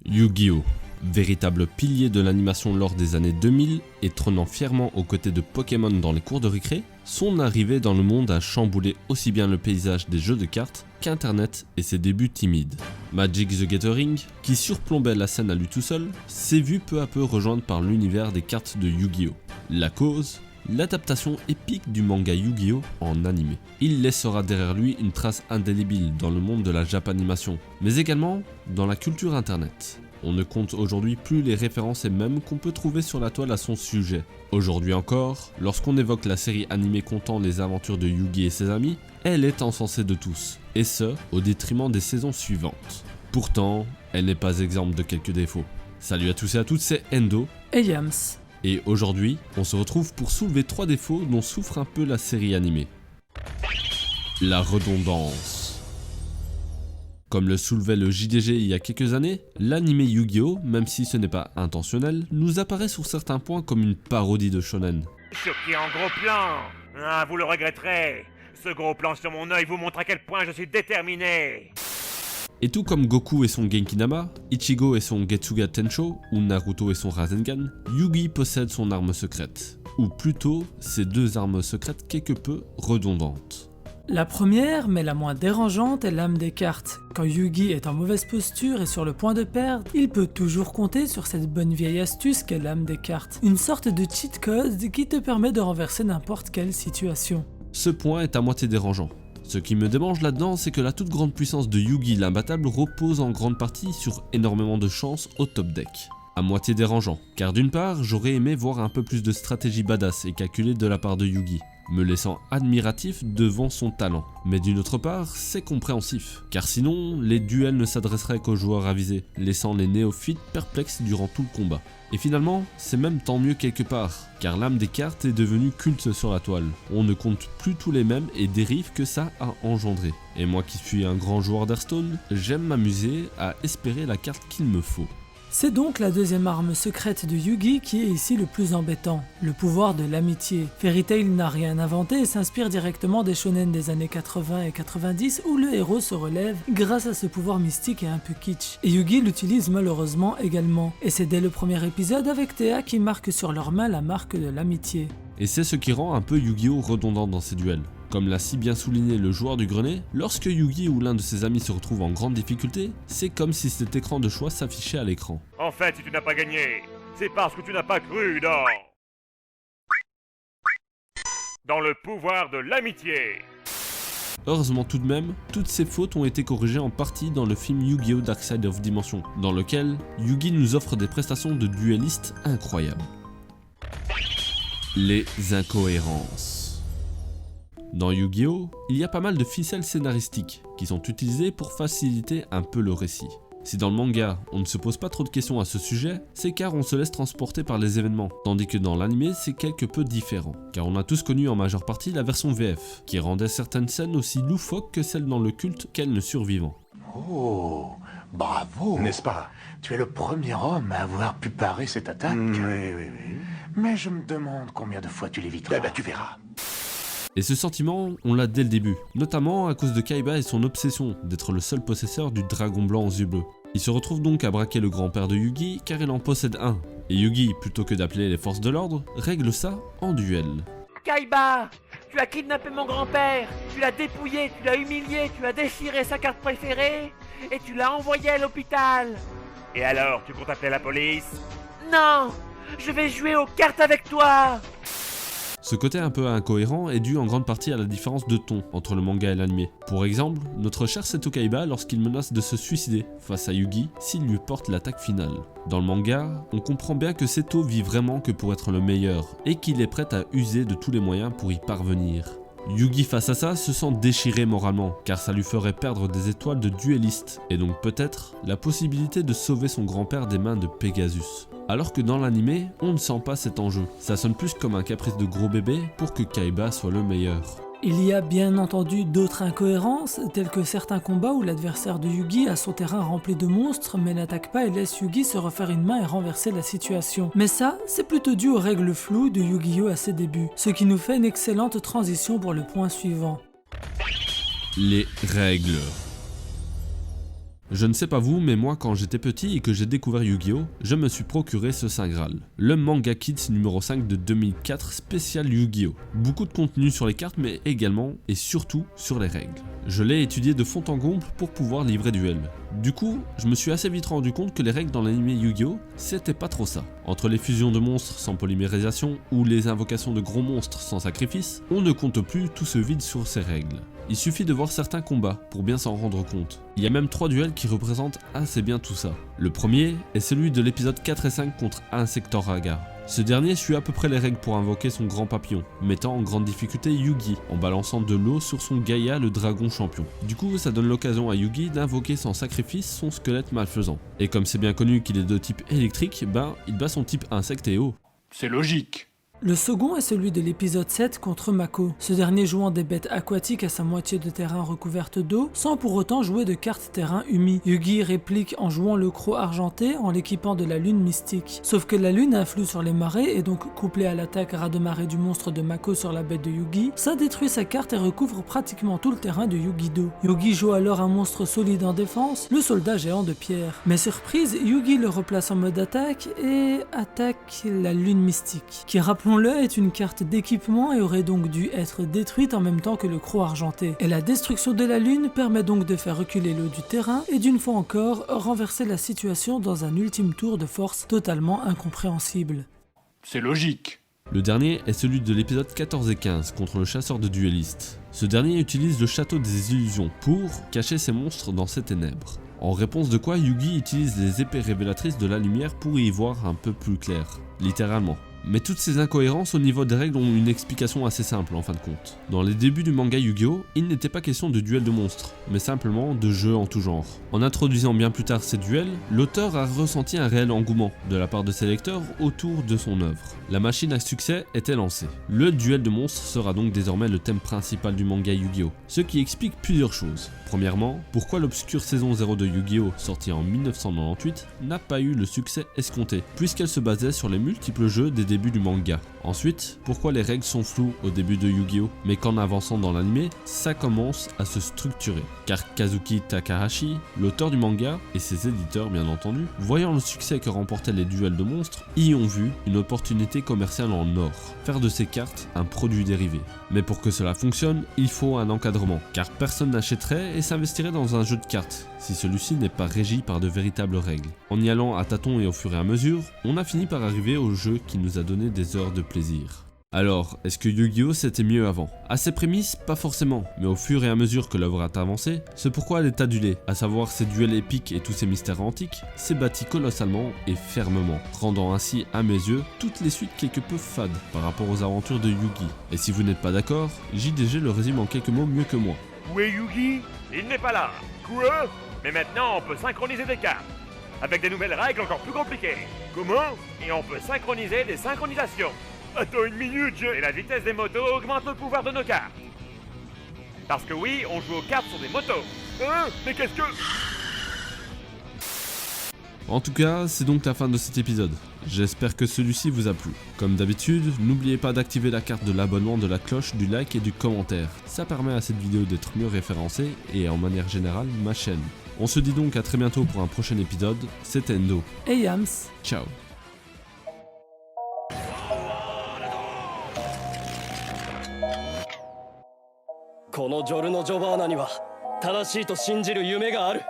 Yu-Gi-Oh! Véritable pilier de l'animation lors des années 2000 et trônant fièrement aux côtés de Pokémon dans les cours de récré, son arrivée dans le monde a chamboulé aussi bien le paysage des jeux de cartes qu'Internet et ses débuts timides. Magic the Gathering, qui surplombait la scène à lui tout seul, s'est vu peu à peu rejoindre par l'univers des cartes de Yu-Gi-Oh! La cause, l'adaptation épique du manga Yu-Gi-Oh! En animé. Il laissera derrière lui une trace indélébile dans le monde de la Japanimation, mais également dans la culture internet. On ne compte aujourd'hui plus les références et mèmes qu'on peut trouver sur la toile à son sujet. Aujourd'hui encore, lorsqu'on évoque la série animée comptant les aventures de Yugi et ses amis, elle est encensée de tous, et ce, au détriment des saisons suivantes. Pourtant, elle n'est pas exempte de quelques défauts. Salut à tous et à toutes, c'est Endo. Et Yams. Et aujourd'hui, on se retrouve pour soulever 3 défauts dont souffre un peu la série animée. La redondance. Comme le soulevait le JDG il y a quelques années, l'anime Yu-Gi-Oh!, même si ce n'est pas intentionnel, nous apparaît sur certains points comme une parodie de shonen. Ce qui est en gros plan. Ah, vous le regretterez. Ce gros plan sur mon œil vous montre à quel point je suis déterminé. Et tout comme Goku et son Genkinama, Ichigo et son Getsuga Tensho, ou Naruto et son Rasengan, Yugi possède son arme secrète. Ou plutôt, ses 2 armes secrètes quelque peu redondantes. La première, mais la moins dérangeante, est l'âme des cartes. Quand Yugi est en mauvaise posture et sur le point de perdre, il peut toujours compter sur cette bonne vieille astuce qu'est l'âme des cartes. Une sorte de cheat code qui te permet de renverser n'importe quelle situation. Ce point est à moitié dérangeant. Ce qui me démange là-dedans, c'est que la toute grande puissance de Yugi l'imbattable repose en grande partie sur énormément de chance au top deck. À moitié dérangeant, car d'une part, j'aurais aimé voir un peu plus de stratégie badass et calculée de la part de Yugi, me laissant admiratif devant son talent. Mais d'une autre part, c'est compréhensif, car sinon, les duels ne s'adresseraient qu'aux joueurs avisés, laissant les néophytes perplexes durant tout le combat. Et finalement, c'est même tant mieux quelque part, car l'âme des cartes est devenue culte sur la toile. On ne compte plus tous les mèmes et dérives que ça a engendré. Et moi qui suis un grand joueur d'Hearthstone, j'aime m'amuser à espérer la carte qu'il me faut. C'est donc la deuxième arme secrète de Yugi qui est ici le plus embêtant, le pouvoir de l'amitié. Fairy Tail n'a rien inventé et s'inspire directement des shonen des années 80 et 90 où le héros se relève grâce à ce pouvoir mystique et un peu kitsch. Et Yugi l'utilise malheureusement également. Et c'est dès le premier épisode avec Théa qui marque sur leurs mains la marque de l'amitié. Et c'est ce qui rend un peu Yu-Gi-Oh! Redondant dans ses duels. Comme l'a si bien souligné le joueur du grenier, lorsque Yugi ou l'un de ses amis se retrouve en grande difficulté, c'est comme si cet écran de choix s'affichait à l'écran. En fait, si tu n'as pas gagné, c'est parce que tu n'as pas cru dans le pouvoir de l'amitié. Heureusement tout de même, toutes ces fautes ont été corrigées en partie dans le film Yu-Gi-Oh! Dark Side of Dimension, dans lequel Yugi nous offre des prestations de duelliste incroyables. Les incohérences. Dans Yu-Gi-Oh! Il y a pas mal de ficelles scénaristiques qui sont utilisées pour faciliter un peu le récit. Si dans le manga, on ne se pose pas trop de questions à ce sujet, c'est car on se laisse transporter par les événements, tandis que dans l'anime, c'est quelque peu différent. Car on a tous connu en majeure partie la version VF, qui rendait certaines scènes aussi loufoques que celles dans le culte qu'elles ne survivant. Oh, bravo. N'est-ce pas? Tu es le premier homme à avoir pu parer cette attaque. Oui. Mais je me demande combien de fois tu l'éviteras. Eh ben, tu verras. Et ce sentiment, on l'a dès le début, notamment à cause de Kaiba et son obsession d'être le seul possesseur du dragon blanc aux yeux bleus. Il se retrouve donc à braquer le grand-père de Yugi car il en possède un. Et Yugi, plutôt que d'appeler les forces de l'ordre, règle ça en duel. Kaiba, tu as kidnappé mon grand-père, tu l'as dépouillé, tu l'as humilié, tu as déchiré sa carte préférée et tu l'as envoyé à l'hôpital. Et alors, tu comptes appeler la police? Non, je vais jouer aux cartes avec toi. Ce côté un peu incohérent est dû en grande partie à la différence de ton entre le manga et l'anime. Pour exemple, notre cher Seto Kaiba lorsqu'il menace de se suicider face à Yugi s'il lui porte l'attaque finale. Dans le manga, on comprend bien que Seto vit vraiment que pour être le meilleur et qu'il est prêt à user de tous les moyens pour y parvenir. Yugi face à ça se sent déchiré moralement car ça lui ferait perdre des étoiles de duelliste et donc peut-être la possibilité de sauver son grand-père des mains de Pegasus. Alors que dans l'anime, on ne sent pas cet enjeu. Ça sonne plus comme un caprice de gros bébé pour que Kaiba soit le meilleur. Il y a bien entendu d'autres incohérences, telles que certains combats où l'adversaire de Yugi a son terrain rempli de monstres mais n'attaque pas et laisse Yugi se refaire une main et renverser la situation. Mais ça, c'est plutôt dû aux règles floues de Yu-Gi-Oh! À ses débuts, ce qui nous fait une excellente transition pour le point suivant. Les règles. Je ne sais pas vous, mais moi quand j'étais petit et que j'ai découvert Yu-Gi-Oh, je me suis procuré ce Saint Graal, le Manga Kids numéro 5 de 2004 spécial Yu-Gi-Oh. Beaucoup de contenu sur les cartes mais également et surtout sur les règles. Je l'ai étudié de fond en comble pour pouvoir livrer duel. Du coup, je me suis assez vite rendu compte que les règles dans l'anime Yu-Gi-Oh, c'était pas trop ça. Entre les fusions de monstres sans polymérisation ou les invocations de gros monstres sans sacrifice, on ne compte plus tout ce vide sur ces règles. Il suffit de voir certains combats pour bien s'en rendre compte. Il y a même 3 duels qui représentent assez bien tout ça. Le premier est celui de l'épisode 4 et 5 contre Insectoraga. Ce dernier suit à peu près les règles pour invoquer son grand papillon, mettant en grande difficulté Yugi en balançant de l'eau sur son Gaïa le dragon champion. Du coup ça donne l'occasion à Yugi d'invoquer sans sacrifice son squelette malfaisant. Et comme c'est bien connu qu'il est de type électrique, il bat son type insecte et eau. C'est logique. Le second est celui de l'épisode 7 contre Mako, ce dernier jouant des bêtes aquatiques à sa moitié de terrain recouverte d'eau, sans pour autant jouer de cartes terrain humides. Yugi réplique en jouant le croc argenté en l'équipant de la lune mystique. Sauf que la lune influe sur les marées et donc couplée à l'attaque raz-de-marée du monstre de Mako sur la bête de Yugi, ça détruit sa carte et recouvre pratiquement tout le terrain de Yu-Gi-Do. Yugi joue alors un monstre solide en défense, le soldat géant de pierre. Mais surprise, Yugi le replace en mode attaque et attaque la lune mystique, qui rappelons-le est une carte d'équipement et aurait donc dû être détruite en même temps que le croc argenté. Et la destruction de la lune permet donc de faire reculer l'eau du terrain et d'une fois encore renverser la situation dans un ultime tour de force totalement incompréhensible. C'est logique. Le dernier est celui de l'épisode 14 et 15 contre le chasseur de duellistes. Ce dernier utilise le château des illusions pour cacher ses monstres dans ses ténèbres. En réponse de quoi Yugi utilise les épées révélatrices de la lumière pour y voir un peu plus clair, littéralement. Mais toutes ces incohérences au niveau des règles ont une explication assez simple en fin de compte. Dans les débuts du manga Yu-Gi-Oh, il n'était pas question de duel de monstres, mais simplement de jeux en tout genre. En introduisant bien plus tard ces duels, l'auteur a ressenti un réel engouement de la part de ses lecteurs autour de son œuvre. La machine à succès était lancée. Le duel de monstres sera donc désormais le thème principal du manga Yu-Gi-Oh, ce qui explique plusieurs choses. Premièrement, pourquoi l'obscure saison 0 de Yu-Gi-Oh, sortie en 1998, n'a pas eu le succès escompté, puisqu'elle se basait sur les multiples jeux des débuts du manga. Ensuite, pourquoi les règles sont floues au début de Yu-Gi-Oh, mais qu'en avançant dans l'anime, ça commence à se structurer. Car Kazuki Takahashi, l'auteur du manga, et ses éditeurs bien entendu, voyant le succès que remportaient les duels de monstres, y ont vu une opportunité commerciale en or, faire de ces cartes un produit dérivé. Mais pour que cela fonctionne, il faut un encadrement, car personne n'achèterait et s'investirait dans un jeu de cartes, si celui-ci n'est pas régi par de véritables règles. En y allant à tâtons et au fur et à mesure, on a fini par arriver au jeu qui nous a donné des heures de plaisir. Alors, est-ce que Yu-Gi-Oh c'était mieux avant? À ses prémices, pas forcément, mais au fur et à mesure que l'œuvre a avancé, c'est pourquoi elle est adulée, à savoir ses duels épiques et tous ses mystères antiques, s'est bâti colossalement et fermement, rendant ainsi, à mes yeux, toutes les suites quelque peu fades par rapport aux aventures de Yugi. Et si vous n'êtes pas d'accord, JDG le résume en quelques mots mieux que moi. Où est Yugi? Il n'est pas là. Quoi? Mais maintenant on peut synchroniser des cartes, avec des nouvelles règles encore plus compliquées. Comment? Et on peut synchroniser des synchronisations. Attends une minute, Et la vitesse des motos augmente le pouvoir de nos cartes. Parce que oui, on joue aux cartes sur des motos. Hein? Mais qu'est-ce que... En tout cas, c'est donc la fin de cet épisode. J'espère que celui-ci vous a plu. Comme d'habitude, n'oubliez pas d'activer la carte de l'abonnement, de la cloche, du like et du commentaire. Ça permet à cette vidéo d'être mieux référencée et en manière générale ma chaîne. On se dit donc à très bientôt pour un prochain épisode. C'était Endo. Et Yams. Ciao. このジョルノ・ジョバーナには正しいと信じる夢がある。